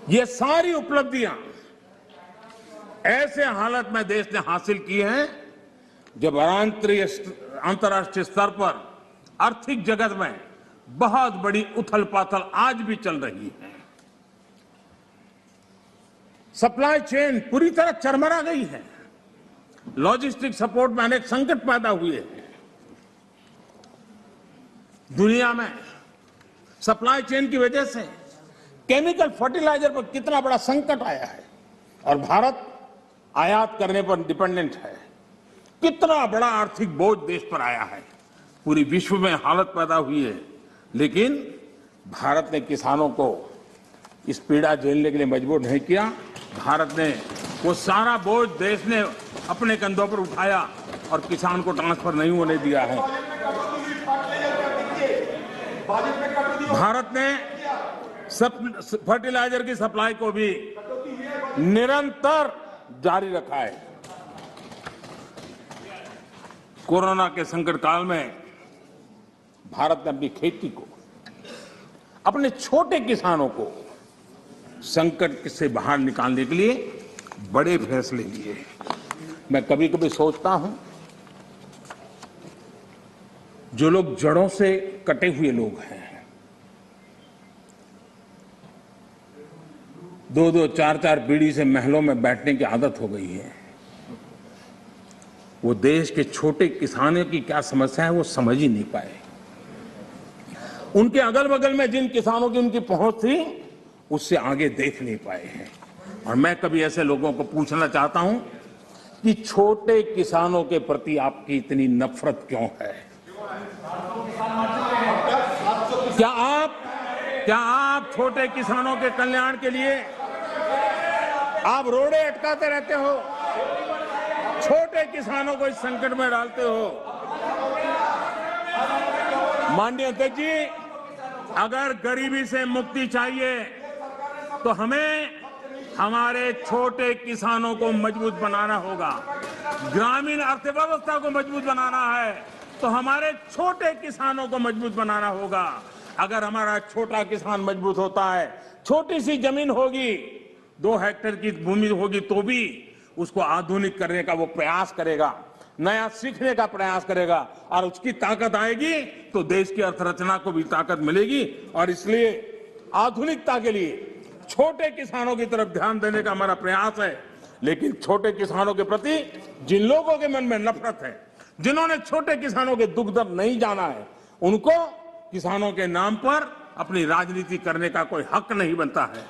ये सारी उपलब्धियां ऐसे हालत में देश ने हासिल की हैं जब अंतर्राष्ट्रीय स्तर पर आर्थिक जगत में बहुत बड़ी उथल-पाथल आज भी चल रही है। सप्लाई चेन पूरी तरह चरमरा गई है। लॉजिस्टिक सपोर्ट में अनेक संकट पैदा हुए हैं। दुनिया में सप्लाई चेन की वजह से केमिकल फर्टिलाइजर पर कितना बड़ा संकट आया है और भारत आयात करने पर डिपेंडेंट है। कितना बड़ा आर्थिक बोझ देश पर आया है। पूरी विश्व में हालत पैदा हुई है, लेकिन भारत ने किसानों को इस पीड़ा झेलने के लिए मजबूर नहीं किया। भारत ने वो सारा बोझ देश ने अपने कंधों पर उठाया और किसान को ट्रांसफर नहीं होने दिया है। भारत ने फर्टिलाइजर की सप्लाई को भी निरंतर जारी रखा है। कोरोना के संकट काल में भारत ने अपनी खेती को, अपने छोटे किसानों को संकट से बाहर निकालने के लिए बड़े फैसले लिए। मैं कभी कभी सोचता हूं, जो लोग जड़ों से कटे हुए लोग हैं, 2-2, 4-4 पीढ़ी से महलों में बैठने की आदत हो गई है, वो देश के छोटे किसानों की क्या समस्या है वो समझ ही नहीं पाए। उनके अगल बगल में जिन किसानों की उनकी पहुंच थी, उससे आगे देख नहीं पाए हैं। और मैं कभी ऐसे लोगों को पूछना चाहता हूं कि छोटे किसानों के प्रति आपकी इतनी नफरत क्यों है? क्या आप छोटे किसानों के कल्याण के लिए आप रोड़े अटकाते रहते हो? छोटे किसानों को इस संकट में डालते हो। माननीय अध्यक्ष जी, अगर गरीबी से मुक्ति चाहिए तो हमें हमारे छोटे किसानों को मजबूत बनाना होगा। ग्रामीण अर्थव्यवस्था को मजबूत बनाना है तो हमारे छोटे किसानों को मजबूत बनाना होगा। अगर हमारा छोटा किसान मजबूत होता है, छोटी सी जमीन होगी, 2 हेक्टेयर की भूमि होगी, तो भी उसको आधुनिक करने का वो प्रयास करेगा, नया सीखने का प्रयास करेगा और उसकी ताकत आएगी तो देश की अर्थरचना को भी ताकत मिलेगी। और इसलिए आधुनिकता के लिए छोटे किसानों की तरफ ध्यान देने का हमारा प्रयास है। लेकिन छोटे किसानों के प्रति जिन लोगों के मन में नफरत है, जिन्होंने छोटे किसानों के दुख दर्द नहीं जाना है, उनको किसानों के नाम पर अपनी राजनीति करने का कोई हक नहीं बनता है।